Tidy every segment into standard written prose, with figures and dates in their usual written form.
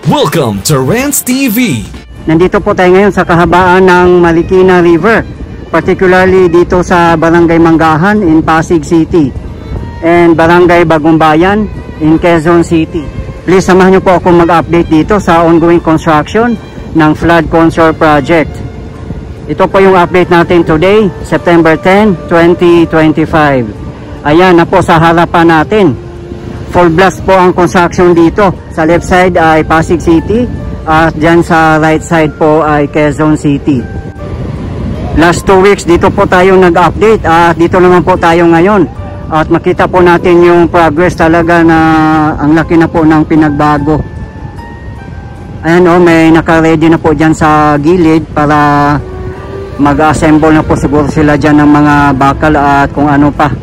Welcome to Rants TV. Nandito po tayo ngayon sa kahabaan ng Marikina River, particularly dito sa Barangay Manggahan in Pasig City and Barangay Bagumbayan in Quezon City. Please samahan niyo po ako mag-update dito sa ongoing construction ng flood control project. Ito po yung update natin today, September 10, 2025. Ayan na po sa harapan natin. Full blast po ang construction dito. Sa left side ay Pasig City at dyan sa right side po ay Quezon City. Last 2 weeks dito po tayo nag-update at dito naman po tayo ngayon. At makita po natin yung progress talaga na ang laki na po ng pinagbago. Ayan o, may naka-ready na po dyan sa gilid para mag-assemble na po siguro sila dyan ng mga bakal at kung ano pa.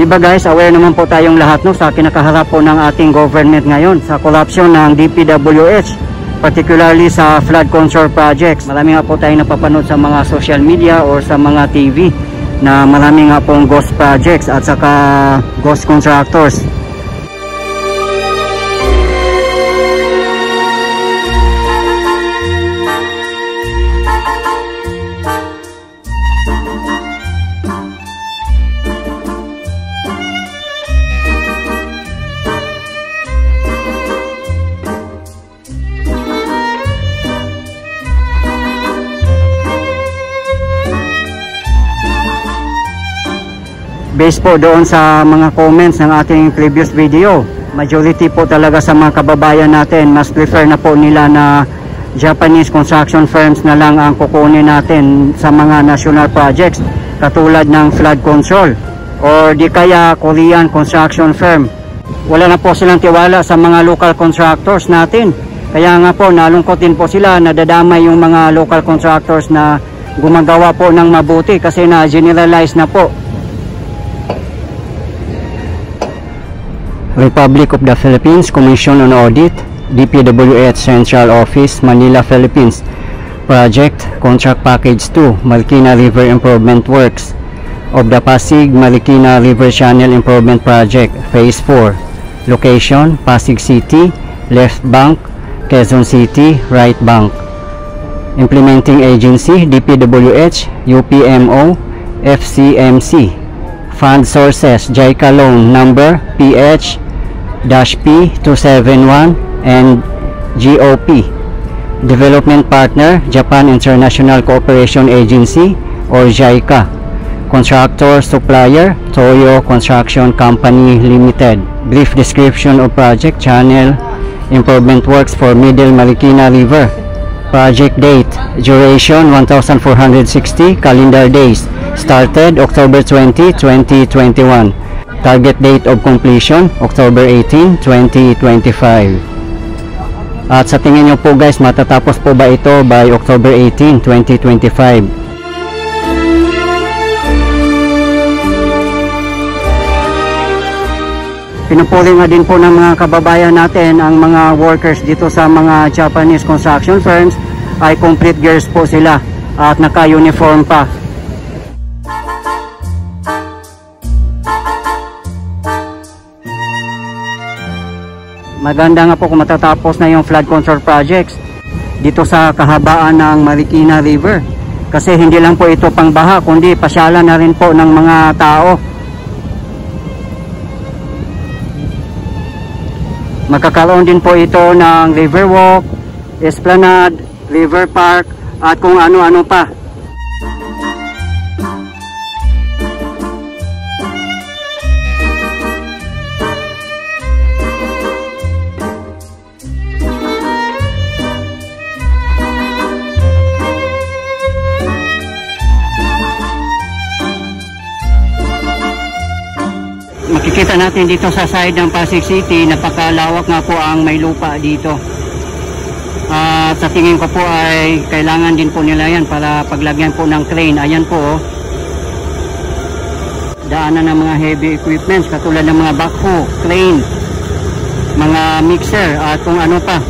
Diba guys, aware naman po tayong lahat no, sa kinakaharap po ng ating government ngayon sa corruption ng DPWH, particularly sa flood control projects. Marami nga po tayong napapanood sa mga social media or sa mga TV na marami nga pong ghost projects at saka ghost contractors. Based po doon sa mga comments ng ating previous video, majority po talaga sa mga kababayan natin, mas prefer na po nila na Japanese construction firms na lang ang kukunin natin sa mga national projects katulad ng flood control or di kaya Korean construction firm. Wala na po silang tiwala sa mga local contractors natin. Kaya nga po nalungkot din po sila, nadadamay yung mga local contractors na gumagawa po ng mabuti kasi na generalize na po. Republic of the Philippines Commission on Audit, DPWH Central Office, Manila, Philippines. Project Contract Package 2, Marikina River Improvement Works of the Pasig Marikina River Channel Improvement Project, Phase 4. Location, Pasig City, left bank, Quezon City, right bank. Implementing Agency, DPWH, UPMO, FCMC. Fund sources, JICA loan number PH-P271 and GOP. Development partner, Japan International Cooperation Agency or JICA. Contractor supplier, Toyo Construction Company Limited. Brief description of project, channel improvement works for Middle Marikina River. Project date, duration 1,460 calendar days. Started October 20, 2021. Target date of completion October 18, 2025. At sa tingin nyo po guys, matatapos po ba ito by October 18, 2025? Pinupuli nga din po ng mga kababayan natin ang mga workers dito sa mga Japanese construction firms ay complete gears po sila at naka-uniform pa. Maganda nga po kung matatapos na yung flood control projects dito sa kahabaan ng Marikina River. Kasi hindi lang po ito pangbaha, kundi pasyalan na rin po ng mga tao. Magkakaroon din po ito ng riverwalk, esplanade, river park, at kung ano-ano pa. Makikita natin dito sa side ng Pasig City, napakalawak nga po ang may lupa dito. At sa tingin ko po ay kailangan din po nila yan para paglagyan po ng crane. Ayan po oh. daanan ng mga heavy equipments katulad ng mga backhoe, crane, mga mixer at kung ano pa.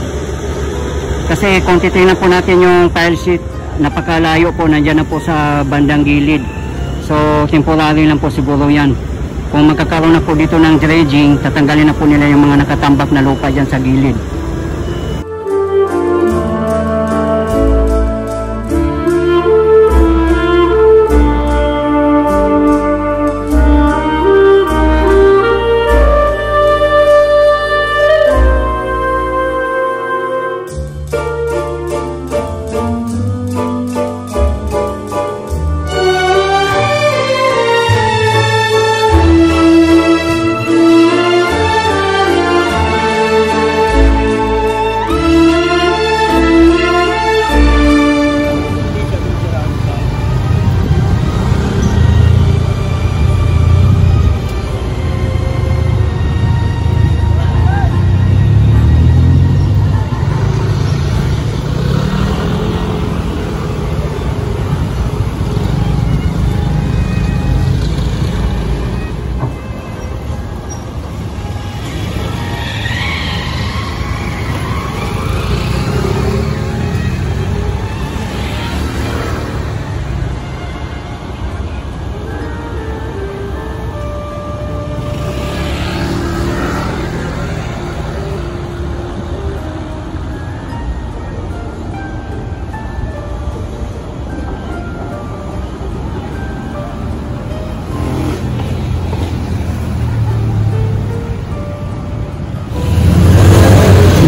Kasi kung titingnan po natin yung pile sheet, napakalayo po, nandyan na po sa bandang gilid. So temporary lang po siguro yan. Kung magkakaroon na po dito ng dredging, tatanggalin na po nila yung mga nakatambak na lupa dyan sa gilid.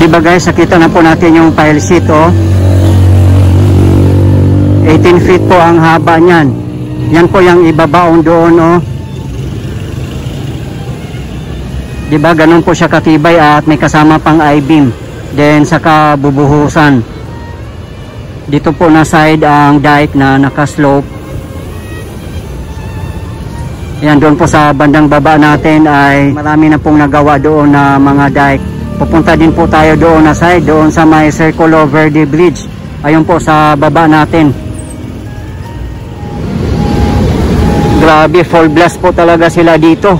Diba guys, nakita na po natin yung pile sheet, oh. 18 feet po ang haba niyan. Yan po yung ibabaon doon, oh. Diba, ganun po siya katibay at may kasama pang I-beam. Then saka bubuhusan. Dito po na side ang dike na nakaslope. Yan, doon po sa bandang baba natin ay marami na pong nagawa doon na mga dike. Pupunta din po tayo doon na side, doon sa may Circulo Verde Bridge. Ayun po sa baba natin. Grabe, full blast po talaga sila dito.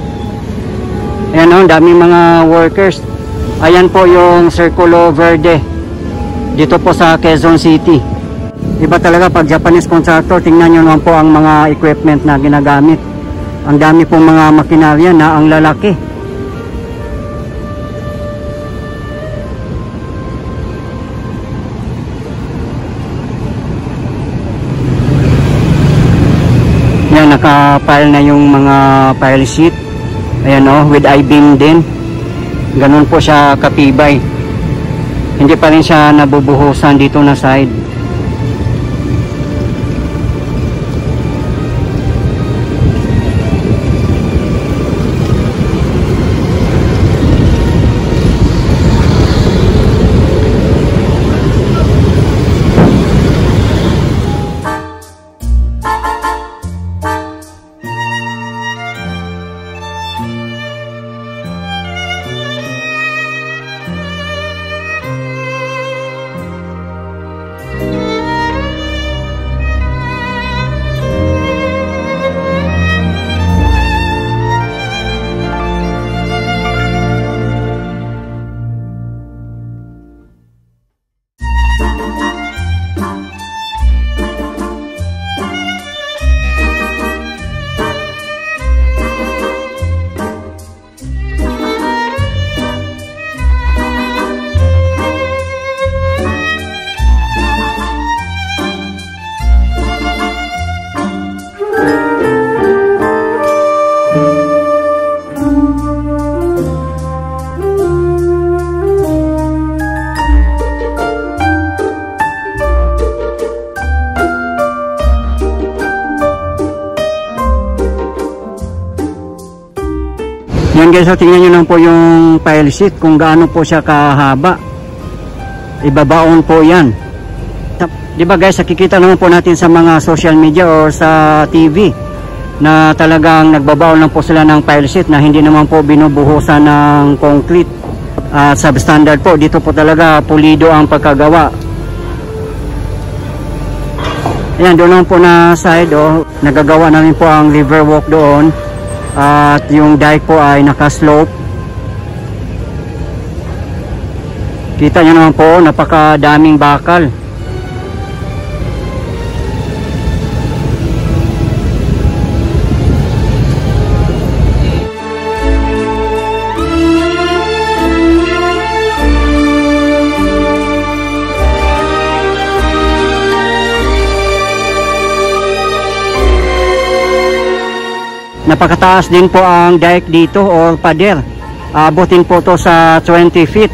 Ayan o, daming mga workers. Ayan po yung Circulo Verde dito po sa Quezon City. Iba talaga pag Japanese contractor, tingnan nyo naman po ang mga equipment na ginagamit. Ang dami pong mga makinarya na ang lalaki. Yan, nakapile na yung mga pile sheet. Ayan o, with I-beam din. Ganun po siya katibay. Hindi pa rin siya nabubuhusan dito na side. Yan guys, so tingnan nyo lang po yung pile sheet kung gaano po siya kahaba. Ibabaon po yan. Diba guys, nakikita naman po natin sa mga social media or sa TV na talagang nagbabaon lang po sila ng pile sheet na hindi naman po binubuhusan ng concrete. Substandard po, dito po talaga pulido ang pagkagawa. Ayan, doon lang po na side, oh, nagagawa namin po ang river walk doon. At yung dike po ay nakaslope. Kita nyo naman po, napakadaming bakal. Napakataas din po ang dike dito or pader. Abutin po to sa 20 feet.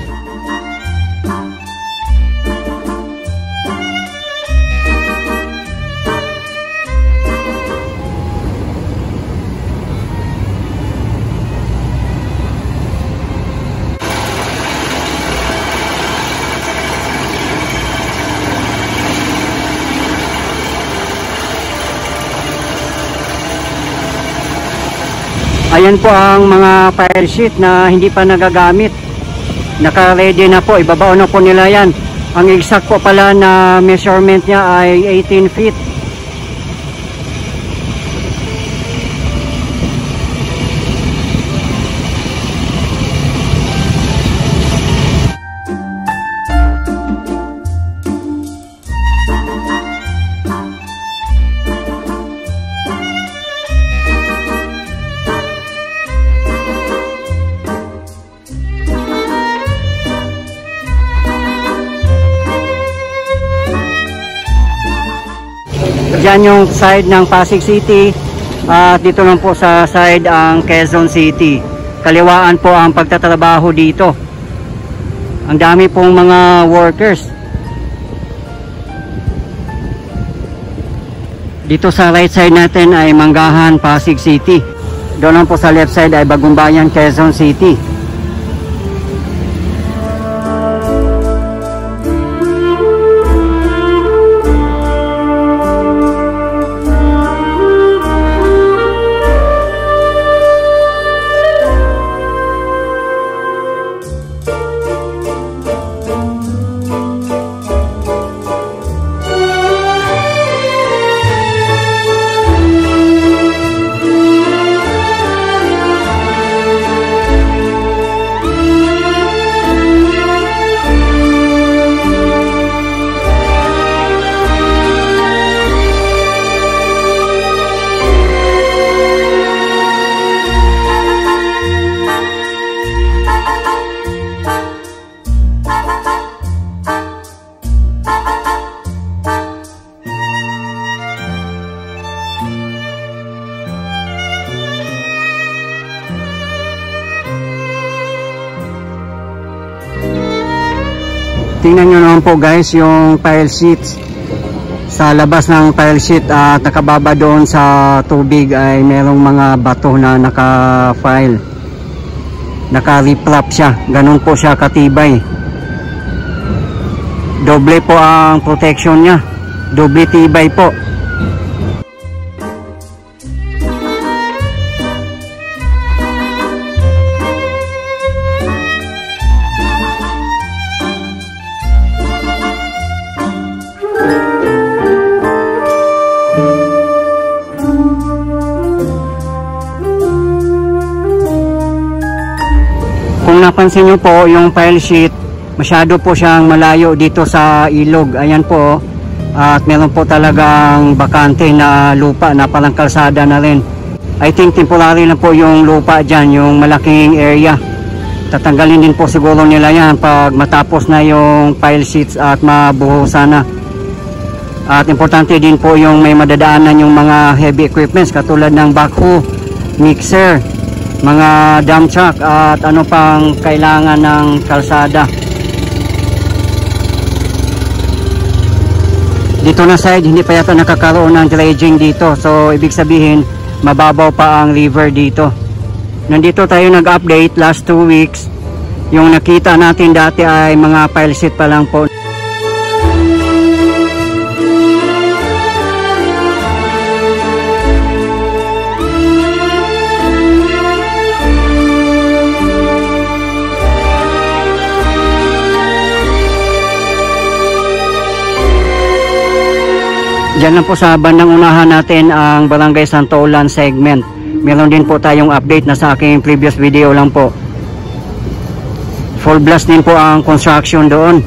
Ayan po ang mga fire sheet na hindi pa nagagamit. Naka-ready na po. Ibabaw na po nila yan. Ang exact po pala na measurement niya ay 18 feet. Diyan yung side ng Pasig City at dito lang po sa side ang Quezon City. Kaliwaan po ang pagtatrabaho dito. Ang dami pong mga workers. Dito sa right side natin ay Manggahan, Pasig City. Doon lang po sa left side ay Bagumbayan, Quezon City. Tingnan nyo naman po guys yung tile sheets. Sa labas ng tile sheet at nakababa doon sa tubig ay merong mga bato na naka-file. Naka-riprap siya. Ganun po siya katibay. Doble po ang protection niya. Doble tibay po. Kung napansin nyo po yung pile sheet, masyado po siyang malayo dito sa ilog. Ayan po. At meron po talagang bakante na lupa na parang kalsada na rin. I think temporary na po yung lupa dyan, yung malaking area. Tatanggalin din po siguro nila yan pag matapos na yung pile sheets at mabuhusan na. At importante din po yung may madadaanan yung mga heavy equipments katulad ng backhoe, mixer, mga dump truck at ano pang kailangan ng kalsada. Dito na side hindi pa yata nakakaroon ng dredging dito, so ibig sabihin mababaw pa ang river dito. Nandito tayo nag-update last 2 weeks. Yung nakita natin dati ay mga pile sheet pa lang po. Diyan lang po sa bandang unahan natin ang Barangay Santo Ulan segment. meron din po tayong update na sa aking previous video lang po. Full blast din po ang construction doon.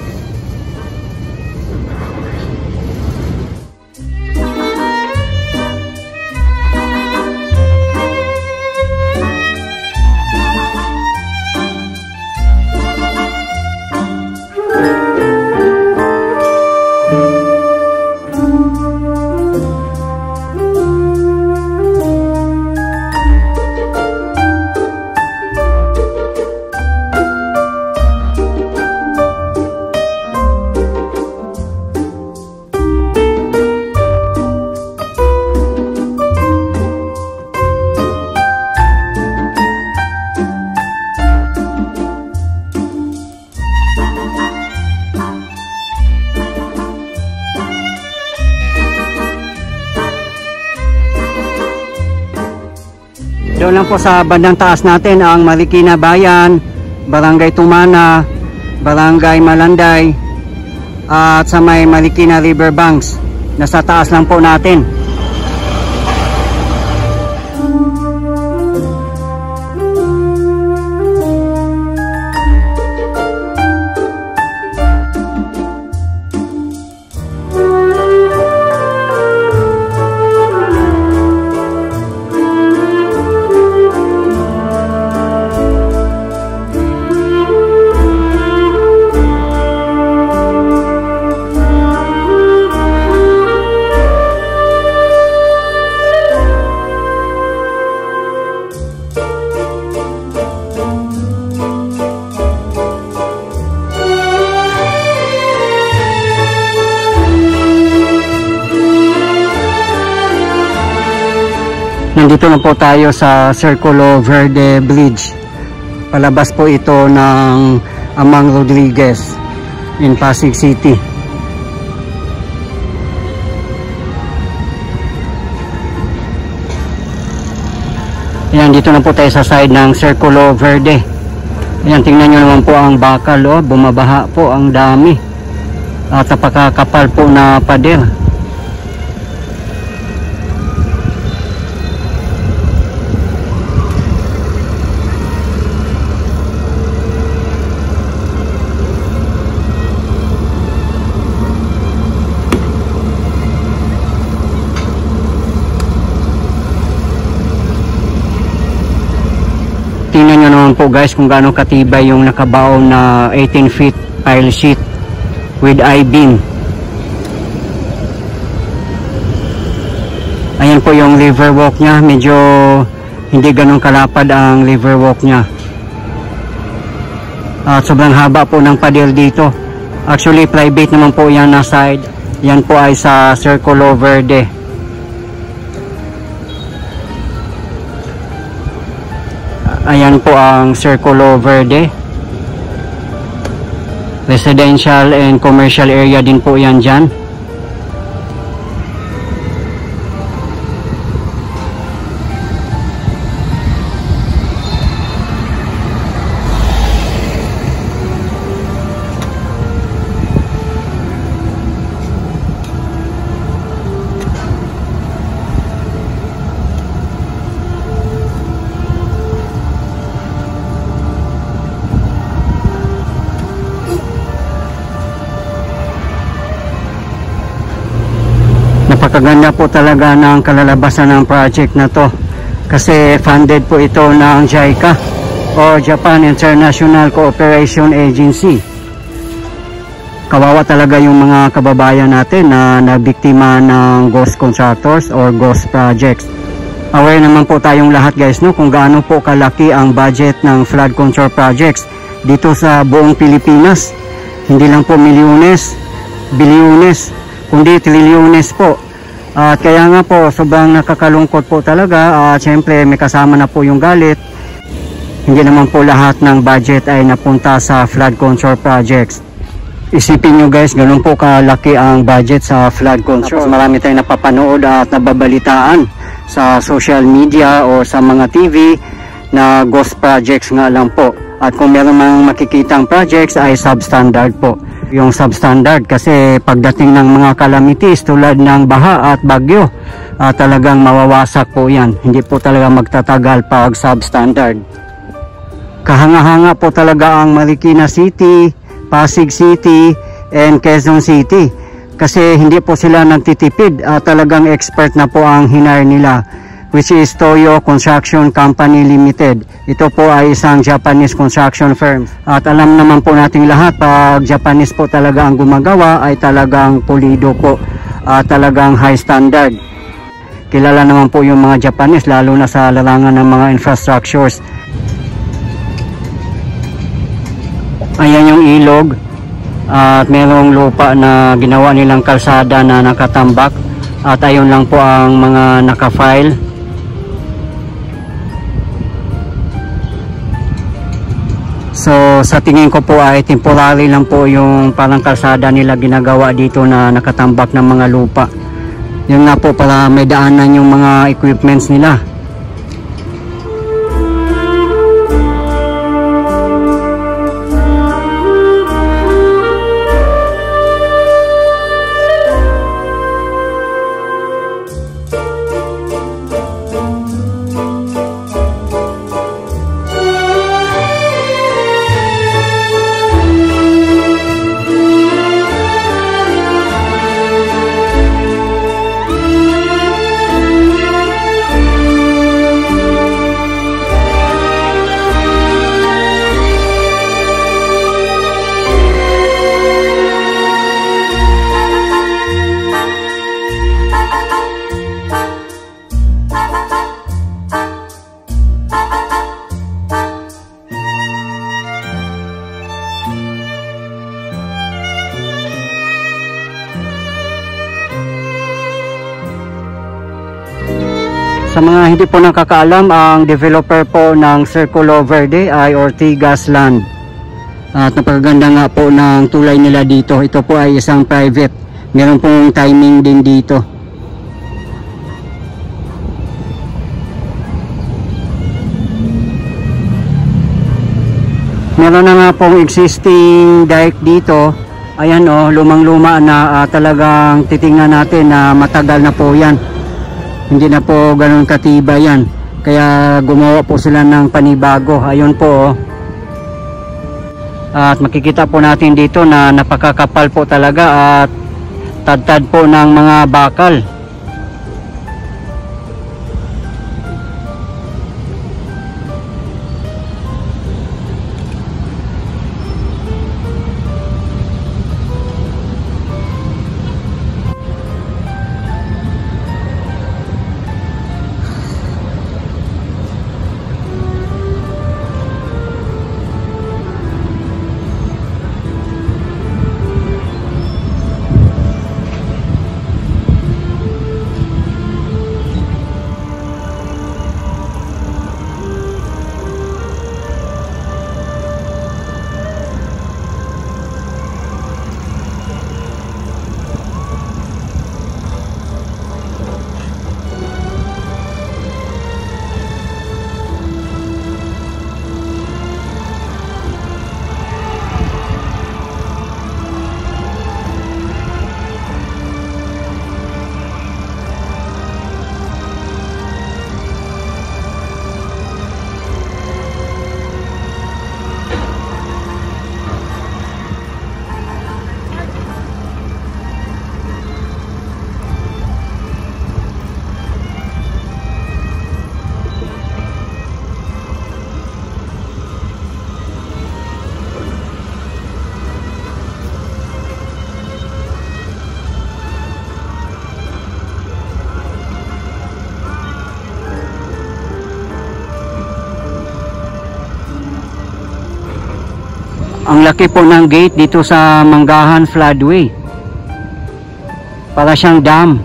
Doon lang po sa bandang taas natin ang Marikina Bayan, Barangay Tumana, Barangay Malanday, at sa may Marikina River Banks. Nasa taas lang po natin. Nandito na po tayo sa Circulo Verde Bridge. Palabas po ito ng Amang Rodriguez in Pasig City. Ayan, dito na po tayo sa side ng Circulo Verde. Ayan, tingnan nyo naman po ang bakal, oh, bumabaha po ang dami. At napakakapal po na pader. Tingnan nyo naman po guys kung gaano katibay yung nakabaon na 18 feet pile sheet with I-beam. Ayan po yung river walk nya, medyo hindi ganun kalapad ang river walk nya. At sobrang haba po ng pader dito. Actually private naman po yan na side. Yan po ay sa Circulo Verde. Ayan po ang Circulo Verde. Residential and commercial area din po yan dyan. Napakaganda po talaga ng kalalabasan ng project na to kasi funded po ito ng JICA o Japan International Cooperation Agency. Kawawa talaga yung mga kababayan natin na nabiktima ng ghost contractors or ghost projects. Aware naman po tayong lahat guys, no, kung gaano po kalaki ang budget ng flood control projects dito sa buong Pilipinas. Hindi lang po milyones, bilyones, kundi trilyones po. At kaya nga po sobrang nakakalungkot po talaga. Siyempre may kasama na po yung galit. Hindi naman po lahat ng budget ay napunta sa flood control projects. Isipin nyo guys, ganun po kalaki ang budget sa flood control. Tapos marami tayong napapanood at nababalitaan sa social media o sa mga TV na ghost projects nga lang po. At kung meron mang makikitang projects ay substandard po. Yung substandard kasi pagdating ng mga calamities tulad ng baha at bagyo, talagang mawawasak po yan. Hindi po talaga magtatagal pag substandard. Kahanga-hanga po talaga ang Marikina City, Pasig City, and Quezon City. Kasi hindi po sila nagtitipid. Talagang expert na po ang hinire nila, which is Toyo Construction Company Limited. Ito po ay isang Japanese construction firm. At alam naman po nating lahat, pag Japanese po talaga ang gumagawa, ay talagang pulido po. Talagang high standard. Kilala naman po yung mga Japanese, lalo na sa larangan ng mga infrastructures. Ayan yung ilog. At merong lupa na ginawa nilang kalsada na nakatambak. At ayun lang po ang mga nakafile. So sa tingin ko po ay temporary lang po yung parang kalsada nila ginagawa dito na nakatambak ng mga lupa. Yun nga po, para may daanan yung mga equipments nila. Sa mga hindi po nakakaalam, ang developer po ng Circulo Verde ay Ortigas Land. At napakaganda nga po ng tulay nila dito. Ito po ay isang private. Meron pong timing din dito. Meron na nga pong existing dike dito. Ayan o, lumang-luma na, talagang titingnan natin na matagal na po yan. Hindi na po ganun katibay yan. Kaya gumawa po sila ng panibago. Ayun po. At makikita po natin dito na napakakapal po talaga at tad-tad po ng mga bakal. Ang laki po ng gate dito sa Manggahan Floodway. Para siyang dam.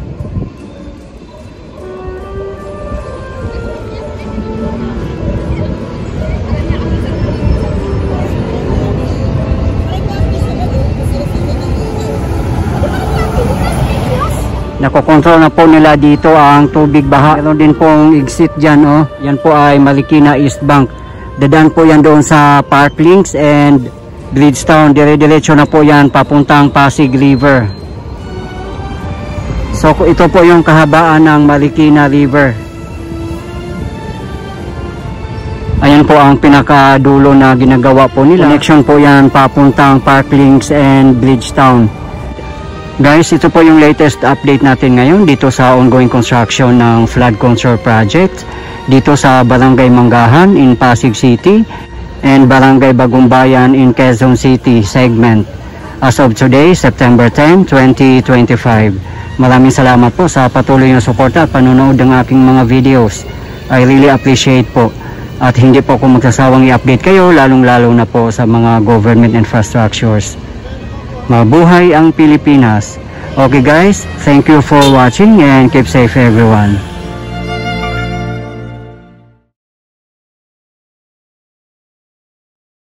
Nakokontrol na po nila dito ang tubig baha. Meron din pong exit dyan. Oh. Yan po ay Marikina East Bank. Dadaan po yan doon sa Parklinks and Bridgetown. Dire-diretso na po yan papuntang Pasig River. So ito po yung kahabaan ng Marikina River. Ayan po ang pinakadulo na ginagawa po nila. Connection po yan papuntang Parklinks and Bridgetown. Guys, ito po yung latest update natin ngayon dito sa ongoing construction ng flood control project dito sa Barangay Manggahan in Pasig City and Barangay Bagumbayan in Quezon City segment. As of today, September 10, 2025. Maraming salamat po sa patuloy na suporta at panonood ng aking mga videos. I really appreciate po. At hindi po ako magsasawang i-update kayo, lalong-lalo na po sa mga government infrastructures. Mabuhay ang Pilipinas. Okay guys, thank you for watching and keep safe everyone.